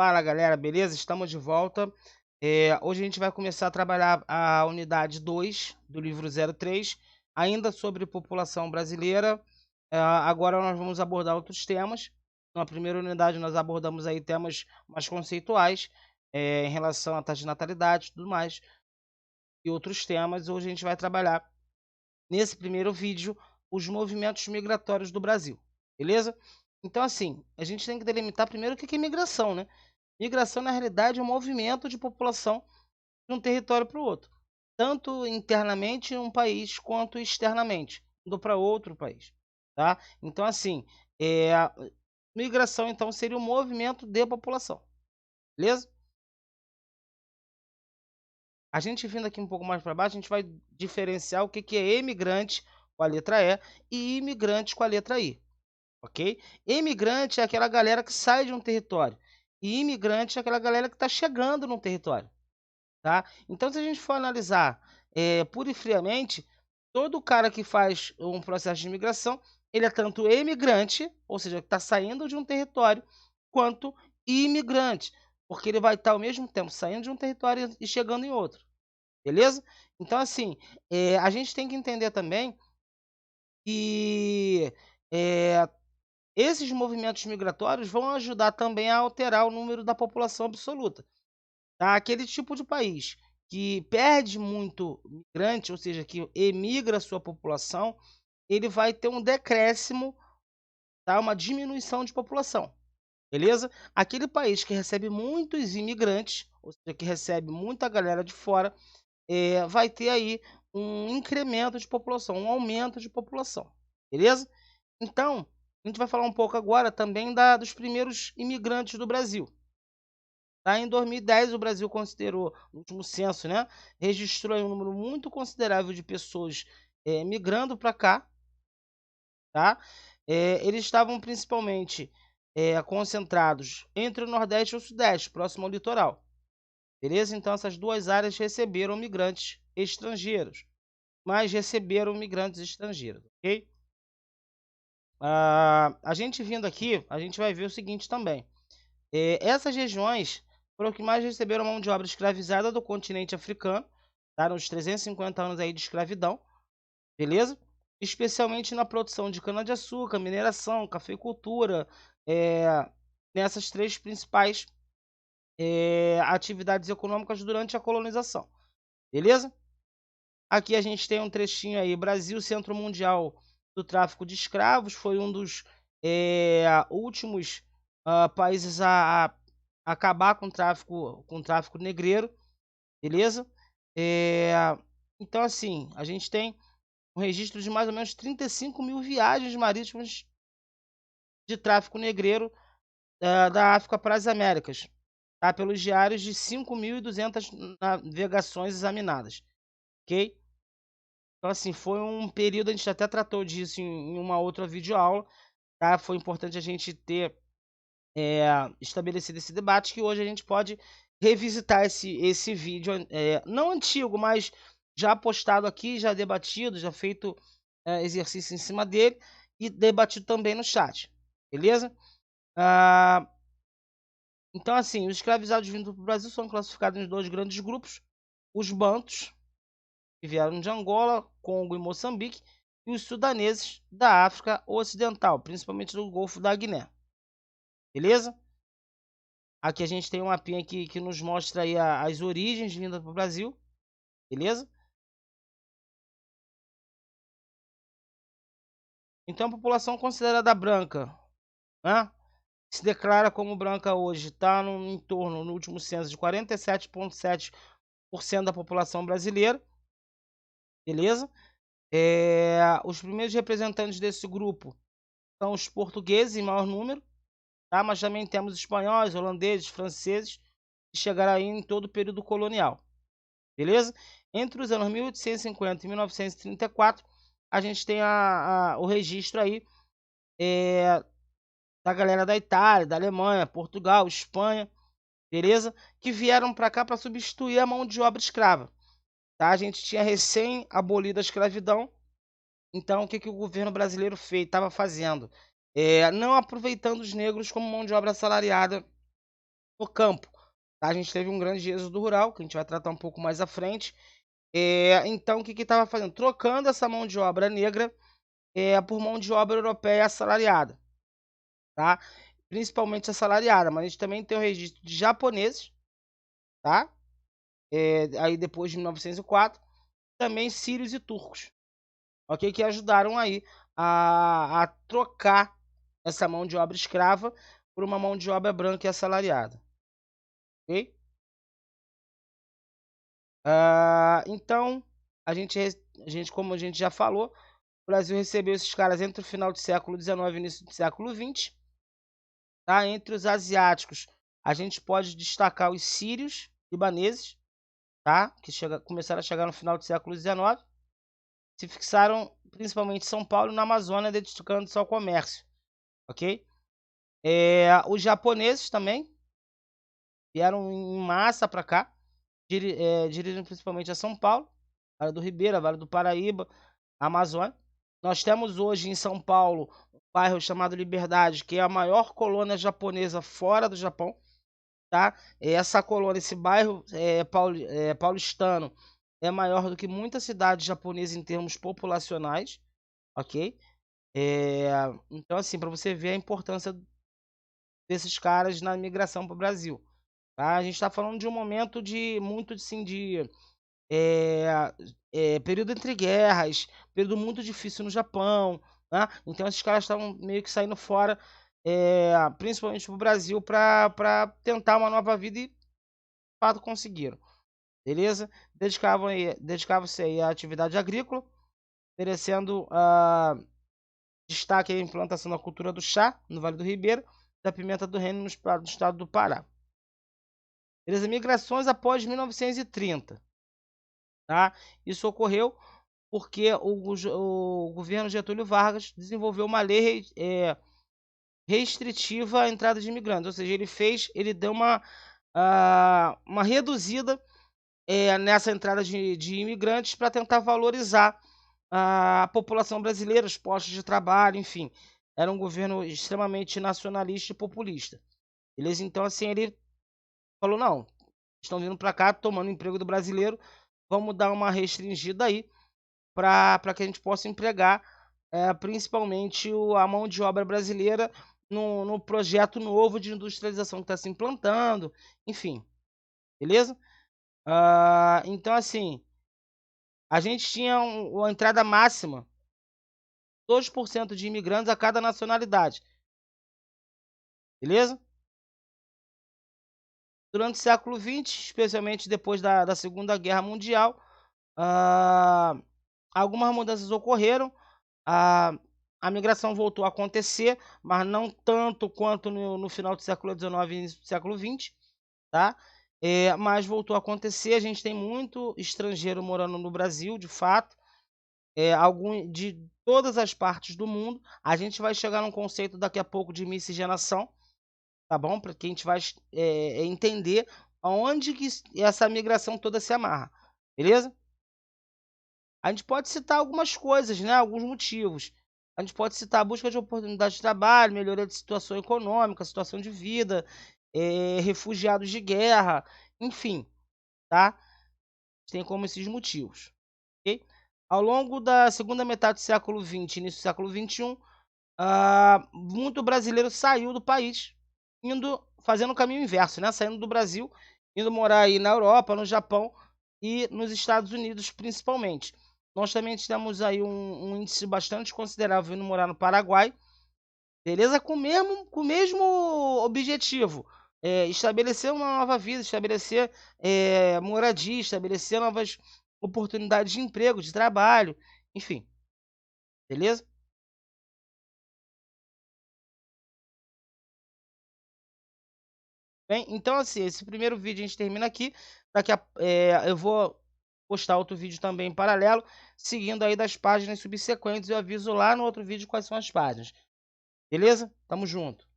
Fala galera, beleza? Estamos de volta. Hoje a gente vai começar a trabalhar a unidade 2 do livro 03, ainda sobre população brasileira. Agora nós vamos abordar outros temas. Na primeira unidade nós abordamos aí temas mais conceituais, em relação à taxa de natalidade e tudo mais, e outros temas. Hoje a gente vai trabalhar, nesse primeiro vídeo, os movimentos migratórios do Brasil, beleza? Então assim, a gente tem que delimitar primeiro o que é migração, né? Migração, na realidade, é um movimento de população de um território para o outro, tanto internamente em um país quanto externamente, indo para outro país, tá? Então, assim, a migração, então, seria um movimento de população, beleza? A gente vindo aqui um pouco mais para baixo, a gente vai diferenciar o que é emigrante com a letra E e imigrante com a letra I, ok? Emigrante é aquela galera que sai de um território e imigrante é aquela galera que está chegando num território. Tá? Então, se a gente for analisar pura e friamente, todo cara que faz um processo de imigração, ele é tanto emigrante, ou seja, que está saindo de um território, quanto imigrante, porque ele vai estar ao mesmo tempo saindo de um território e chegando em outro, beleza? Então, assim, a gente tem que entender também que eh, esses movimentos migratórios vão ajudar também a alterar o número da população absoluta. Tá? Aquele tipo de país que perde muito migrante, ou seja, que emigra sua população, ele vai ter um decréscimo, tá? Uma diminuição de população, beleza? Aquele país que recebe muitos imigrantes, ou seja, que recebe muita galera de fora, vai ter aí um incremento de população, um aumento de população, beleza? Então, a gente vai falar um pouco agora também dos primeiros imigrantes do Brasil. Tá, em 2010, o Brasil considerou, no último censo, né, registrou aí um número muito considerável de pessoas migrando para cá, tá? Eles estavam principalmente concentrados entre o Nordeste e o Sudeste, próximo ao litoral, beleza? Então, essas duas áreas receberam migrantes estrangeiros, mas receberam migrantes estrangeiros, ok? A gente vindo aqui, a gente vai ver o seguinte também. Essas regiões foram que mais receberam mão de obra escravizada do continente africano, tá? Nos 350 anos aí de escravidão, beleza? Especialmente na produção de cana-de-açúcar, mineração, cafeicultura, nessas três principais atividades econômicas durante a colonização, beleza? Aqui a gente tem um trechinho aí, Brasil, centro mundial do tráfico de escravos, foi um dos últimos países a acabar com o tráfico negreiro, beleza? Eh, então, assim, a gente tem um registro de mais ou menos 35.000 viagens marítimas de tráfico negreiro da África para as Américas, tá? Pelos diários de 5.200 navegações examinadas, ok? Então, assim, foi um período, a gente até tratou disso em uma outra videoaula, tá? Foi importante a gente ter estabelecido esse debate, que hoje a gente pode revisitar esse vídeo, não antigo, mas já postado aqui, já debatido, já feito exercício em cima dele e debatido também no chat, beleza? Ah, então, assim, os escravizados vindo para o Brasil são classificados em dois grandes grupos: os bantos, que vieram de Angola, Congo e Moçambique, e os sudaneses da África Ocidental, principalmente do Golfo da Guiné, beleza? Aqui a gente tem um mapinha aqui que nos mostra aí as origens vindas para o Brasil, beleza? Então a população considerada branca, né, se declara como branca hoje, está em torno, no último censo, de 47,7% da população brasileira, beleza? Os primeiros representantes desse grupo são os portugueses, em maior número, tá? Mas também temos espanhóis, holandeses, franceses, que chegaram aí em todo o período colonial, beleza? Entre os anos 1850 e 1934, a gente tem o registro aí da galera da Itália, da Alemanha, Portugal, Espanha, beleza? Que vieram para cá para substituir a mão de obra escrava, tá? A gente tinha recém abolido a escravidão, então o que o governo brasileiro fez, estava fazendo? Não aproveitando os negros como mão de obra assalariada no campo. Tá? A gente teve um grande êxodo rural, que a gente vai tratar um pouco mais à frente. Então, o que estava fazendo? Trocando essa mão de obra negra por mão de obra europeia assalariada, tá? Principalmente assalariada, mas a gente também tem o registro de japoneses, tá? Aí depois de 1904, também sírios e turcos, ok? Que ajudaram aí a trocar essa mão de obra escrava por uma mão de obra branca e assalariada, ok? Então, como a gente já falou, o Brasil recebeu esses caras entre o final do século XIX e início do século XX. Tá? Entre os asiáticos, a gente pode destacar os sírios, libaneses, tá? Que começaram a chegar no final do século XIX. Se fixaram principalmente em São Paulo e na Amazônia, dedicando-se ao comércio. Ok? Os japoneses também vieram em massa para cá, dirigindo principalmente a São Paulo, Vale do Ribeira, Vale do Paraíba, Amazônia. Nós temos hoje em São Paulo um bairro chamado Liberdade, que é a maior colônia japonesa fora do Japão. Tá? Essa colônia, esse bairro paulistano é maior do que muita cidade japonesa em termos populacionais, ok? Então, assim, para você ver a importância desses caras na migração para o Brasil. Tá? A gente está falando de um momento de muito assim, de período entre guerras, período muito difícil no Japão, né? Então esses caras estavam meio que saindo fora, principalmente para o Brasil, para tentar uma nova vida e de fato conseguiram, beleza? Dedicavam-se aí à atividade agrícola, merecendo destaque à implantação da cultura do chá no Vale do Ribeira, da pimenta do reino no estado do Pará. Beleza? Migrações após 1930. Tá? Isso ocorreu porque o governo Getúlio Vargas desenvolveu uma lei restritiva à entrada de imigrantes, ou seja, ele deu uma reduzida nessa entrada de imigrantes para tentar valorizar a população brasileira, os postos de trabalho, enfim. Era um governo extremamente nacionalista e populista. Beleza? Então, assim, ele falou, não, estão vindo para cá, tomando emprego do brasileiro, vamos dar uma restringida aí para que a gente possa empregar principalmente a mão de obra brasileira no projeto novo de industrialização que está se implantando, enfim, beleza? Então, assim, a gente tinha uma entrada máxima, 2% de imigrantes a cada nacionalidade, beleza? Durante o século XX, especialmente depois da Segunda Guerra Mundial, algumas mudanças ocorreram, a migração voltou a acontecer, mas não tanto quanto no final do século XIX e início do século XX, tá? Mas voltou a acontecer, a gente tem muito estrangeiro morando no Brasil, de fato, de todas as partes do mundo. A gente vai chegar num conceito daqui a pouco de miscigenação, tá bom? Para que a gente vai entender aonde que essa migração toda se amarra, beleza? A gente pode citar algumas coisas, né? Alguns motivos. A gente pode citar a busca de oportunidades de trabalho, melhoria de situação econômica, situação de vida, refugiados de guerra, enfim, tá? Tem como esses motivos, ok? Ao longo da segunda metade do século XX, início do século XXI, muito brasileiro saiu do país, fazendo o caminho inverso, né? Saindo do Brasil, indo morar aí na Europa, no Japão e nos Estados Unidos, principalmente. Nós também temos aí um índice bastante considerável indo morar no Paraguai, beleza? Com o mesmo objetivo, estabelecer uma nova vida, estabelecer moradia, estabelecer novas oportunidades de emprego, de trabalho, enfim, beleza? Bem, então assim, esse primeiro vídeo a gente termina aqui. Eu vou postar outro vídeo também em paralelo, seguindo aí das páginas subsequentes. Eu aviso lá no outro vídeo quais são as páginas. Beleza? Tamo junto.